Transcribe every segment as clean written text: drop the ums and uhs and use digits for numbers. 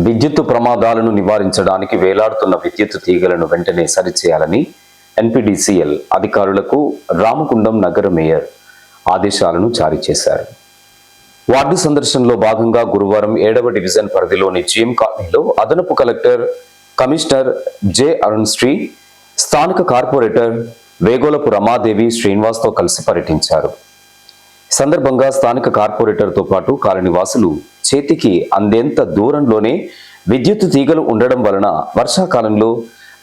విద్యుత్ ప్రమాదాలను నివారించడానికి వేలాడుతున్న విద్యుత్ తీగలను వెంటనే సరిచేయాలని ఎన్పీడీసీఎల్ అధికారులకు రామగుండం నగర మేయర్ ఆదేశాలను జారీ చేశారు. వార్డు సందర్శనలో భాగంగా గురువారం 7వ డివిజన్ పరిధిలోని జిఎం కాలనీలో అదనపు కలెక్టర్ కమిషనర్ జె అరుణ్శ్రీ, స్థానిక కార్పొరేటర్ వేగోలపు రమాదేవి శ్రీనివాస్తో కలిసి పర్యటించారు. సందర్భంగా స్థానిక కార్పొరేటర్తో పాటు కాలనీవాసులు చేతికి అందేంత దూరంలోనే విద్యుత్ తీగలు ఉండడం వలన వర్షాకాలంలో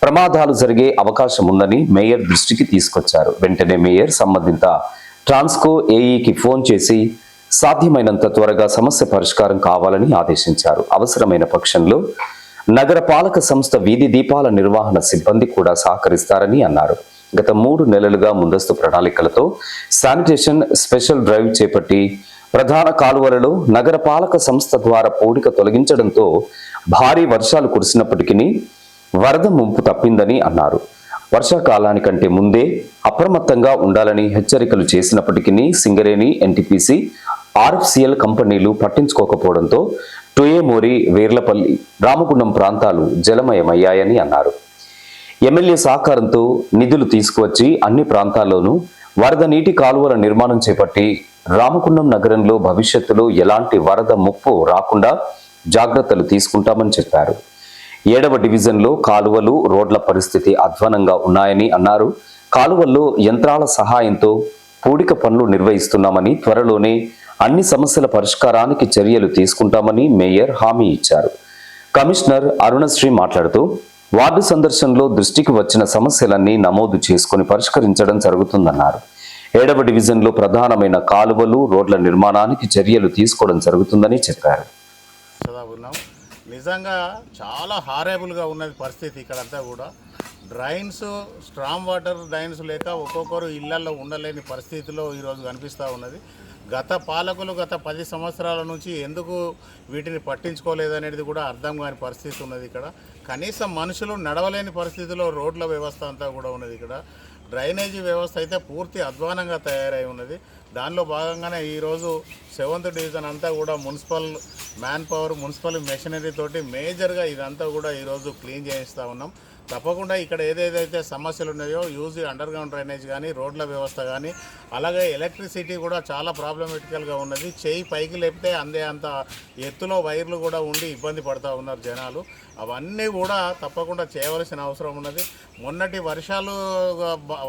ప్రమాదాలు జరిగే అవకాశం ఉందని మేయర్ దృష్టికి తీసుకొచ్చారు. వెంటనే మేయర్ సంబంధిత ట్రాన్స్కో ఏఈకి ఫోన్ చేసి సాధ్యమైనంత త్వరగా సమస్య పరిష్కారం కావాలని ఆదేశించారు. అవసరమైన పక్షంలో నగర పాలక సంస్థ వీధి దీపాల నిర్వహణ సిబ్బంది కూడా సహకరిస్తారని అన్నారు. గత 3 నెలలుగా ముందస్తు ప్రణాళికలతో శానిటేషన్ స్పెషల్ డ్రైవ్ చేపట్టి ప్రధాన కాలువలలో నగర పాలక సంస్థ ద్వారా పూడిక తొలగించడంతో భారీ వర్షాలు కురిసినప్పటికీ వరద ముంపు తప్పిందని అన్నారు. వర్షాకాలానికంటే ముందే అప్రమత్తంగా ఉండాలని హెచ్చరికలు చేసినప్పటికీ సింగరేణి, ఎన్టీపీసీ, ఆర్ఎఫ్సిఎల్ కంపెనీలు పట్టించుకోకపోవడంతో టుయేమోరి, వేర్లపల్లి, రామగుండం ప్రాంతాలు జలమయమయ్యాయని అన్నారు. ఎమ్మెల్యే సహకారంతో నిధులు తీసుకువచ్చి అన్ని ప్రాంతాల్లోనూ వరద నీటి కాలువల నిర్మాణం చేపట్టి రామగుండం నగరంలో భవిష్యత్తులో ఎలాంటి వరద ముప్పు రాకుండా జాగ్రత్తలు తీసుకుంటామని చెప్పారు. 7వ డివిజన్లో కాలువలు, రోడ్ల పరిస్థితి అధ్వానంగా ఉన్నాయని అన్నారు. కాలువల్లో యంత్రాల సహాయంతో పూడిక పనులు నిర్వహిస్తున్నామని, త్వరలోనే అన్ని సమస్యల పరిష్కారానికి చర్యలు తీసుకుంటామని మేయర్ హామీ ఇచ్చారు. కమిషనర్ అరుణశ్రీ మాట్లాడుతూ వార్డు సందర్శనలో దృష్టికి వచ్చిన సమస్యలన్నీ నమోదు చేసుకుని పరిష్కరించడం జరుగుతుందన్నారు. 7వ డివిజన్లో ప్రధానమైన కాలువలు, రోడ్ల నిర్మాణానికి చర్యలు తీసుకోవడం జరుగుతుందని చెప్పారు. నిజంగా చాలా హారేబుల్గా ఉన్నది పరిస్థితి. ఇక్కడంతా కూడా డ్రైన్స్, స్ట్రాంగ్ వాటర్ డ్రైన్స్ లేక ఒక్కొక్కరు ఇళ్లలో ఉండలేని పరిస్థితిలో ఈరోజు కనిపిస్తూ ఉన్నది. గత పాలకులు గత 10 సంవత్సరాల నుంచి ఎందుకు వీటిని పట్టించుకోలేదనేది కూడా అర్థం కాని పరిస్థితి ఉన్నది. ఇక్కడ కనీసం మనుషులు నడవలేని పరిస్థితిలో రోడ్ల వ్యవస్థ అంతా కూడా ఉన్నది. ఇక్కడ డ్రైనేజీ వ్యవస్థ అయితే పూర్తి అధ్వానంగా తయారై ఉన్నది. దానిలో భాగంగానే ఈరోజు 7th డివిజన్ అంతా కూడా municipal man power, municipal machinery తోటి మేజర్గా ఇదంతా కూడా ఈరోజు క్లీన్ చేయిస్తూ ఉన్నాం. తప్పకుండా ఇక్కడ ఏదేదైతే సమస్యలు ఉన్నాయో యూజ్ అండర్గ్రౌండ్ డ్రైనేజ్ కానీ, రోడ్ల వ్యవస్థ కానీ, అలాగే ఎలక్ట్రిసిటీ కూడా చాలా ప్రాబ్లమెటికల్గా ఉన్నది. చేయి పైకి లేపితే అందే అంత ఎత్తులో వైర్లు కూడా ఉండి ఇబ్బంది పడుతూ ఉన్నారు జనాలు. అవన్నీ కూడా తప్పకుండా చేయవలసిన అవసరం ఉన్నది. మొన్నటి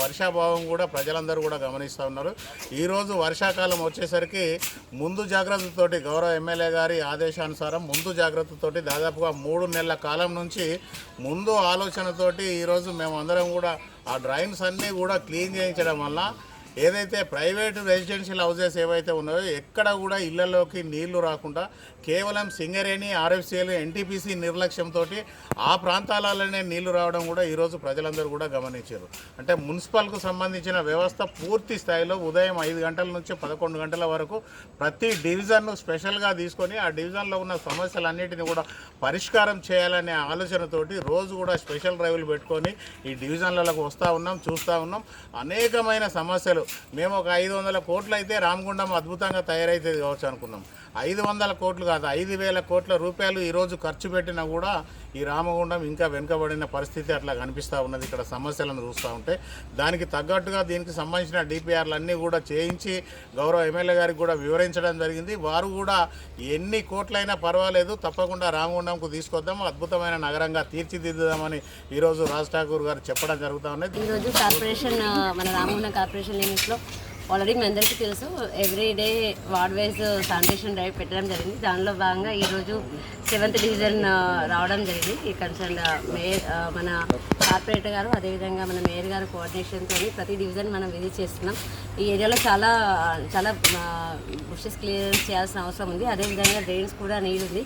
వర్షాభావం కూడా ప్రజలందరూ కూడా గమనిస్తూ ఉన్నారు. ఈరోజు వర్షాకాలం వచ్చేసరికి ముందు జాగ్రత్తతోటి గౌరవ ఎమ్మెల్యే గారి ఆదేశానుసారం ముందు జాగ్రత్తతోటి దాదాపుగా 3 నెలల కాలం నుంచి ముందు ఆలోచనతోటి ఈరోజు మేము అందరం కూడా ఆ డ్రైన్స్ అన్నీ కూడా క్లీన్ చేయించడం వల్ల ఏదైతే ప్రైవేటు రెసిడెన్షియల్ హౌసెస్ ఏవైతే ఉన్నాయో ఎక్కడ కూడా ఇళ్లలోకి నీళ్లు రాకుండా కేవలం సింగరేణి, ఆర్ఎఫ్సిఎల్, ఎన్టీపీసీ నిర్లక్ష్యంతో ఆ ప్రాంతాలలోనే నీళ్లు రావడం కూడా ఈరోజు ప్రజలందరూ కూడా గమనించారు. అంటే మున్సిపల్కు సంబంధించిన వ్యవస్థ పూర్తి స్థాయిలో ఉదయం 5 గంటల నుంచి 11 గంటల వరకు ప్రతి డివిజన్ను స్పెషల్గా తీసుకొని ఆ డివిజన్లో ఉన్న సమస్యలన్నిటిని కూడా పరిష్కారం చేయాలనే ఆలోచనతోటి రోజు కూడా స్పెషల్ డ్రైవ్లు పెట్టుకొని ఈ డివిజన్లకు వస్తూ ఉన్నాం, చూస్తూ ఉన్నాం. అనేకమైన సమస్యలు మేము ఒక 500 కోట్లు అయితే రామగుండం అద్భుతంగా తయారైతుంది కావచ్చు అనుకున్నాం. 500 కోట్లు కాదు, 5,000 కోట్ల రూపాయలు ఈరోజు ఖర్చు పెట్టినా కూడా ఈ రామగుండం ఇంకా వెనుకబడిన పరిస్థితి అట్లా కనిపిస్తూ ఉన్నది. ఇక్కడ సమస్యలను చూస్తూ ఉంటే దానికి తగ్గట్టుగా దీనికి సంబంధించిన డిపిఆర్లు అన్నీ కూడా చేయించి గౌరవ ఎమ్మెల్యే గారికి కూడా వివరించడం జరిగింది. వారు కూడా ఎన్ని కోట్లైనా పర్వాలేదు, తప్పకుండా రామగుండంకు తీసుకొద్దాం, అద్భుతమైన నగరంగా తీర్చిదిద్దుదామని ఈరోజు రాజ్ ఠాకూర్ గారు చెప్పడం జరుగుతూ ఉన్నది. ఈరోజు కార్పొరేషన్, మన రామగుండం కార్పొరేషన్ లిమిట్స్లో ఆల్రెడీ మీ అందరికీ తెలుసు everyday ward wise sanitation drive పెట్టడం జరిగింది. దానిలో భాగంగా ఈరోజు 7th డివిజన్ రావడం జరిగింది. ఈ కన్సర్న్ మేయర్, మన కార్పొరేటర్ గారు, అదేవిధంగా మన మేయర్ గారు కోఆర్డినేషన్తో ప్రతి డివిజన్ మనం విజిట్ చేస్తున్నాం. ఈ ఏరియాలో చాలా బుషెస్ క్లియరెన్స్ చేయాల్సిన అవసరం ఉంది. అదేవిధంగా డ్రైన్స్ కూడా నీడ్ ఉంది.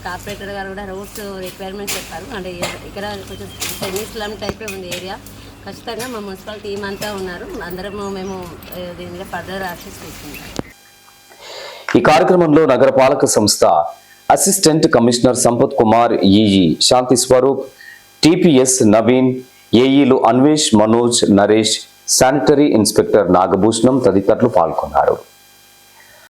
కార్పొరేటర్ గారు కూడా రోడ్స్ రిక్వైర్మెంట్స్ చెప్పారు. అంటే ఇక్కడ కొంచెం సెమీ స్లమ్ టైపే ఉంది ఏరియా. ఖచ్చితంగా మా మున్సిపల్ టీం అంతా ఉన్నారు. అందరము మేము దీని మీద ఫర్దర్ యాక్షన్స్ తీసుకుంటాం. ఈ కార్యక్రమంలో నగరపాలక సంస్థ assistant commissioner Sampath Kumar, EE Shanthi Swaroop, TPS Naveen, ఏఈలు అన్వేష్, మనోజ్, నరేష్, శానిటరీ ఇన్స్పెక్టర్ నాగభూషణం తదితరులు పాల్గొన్నారు.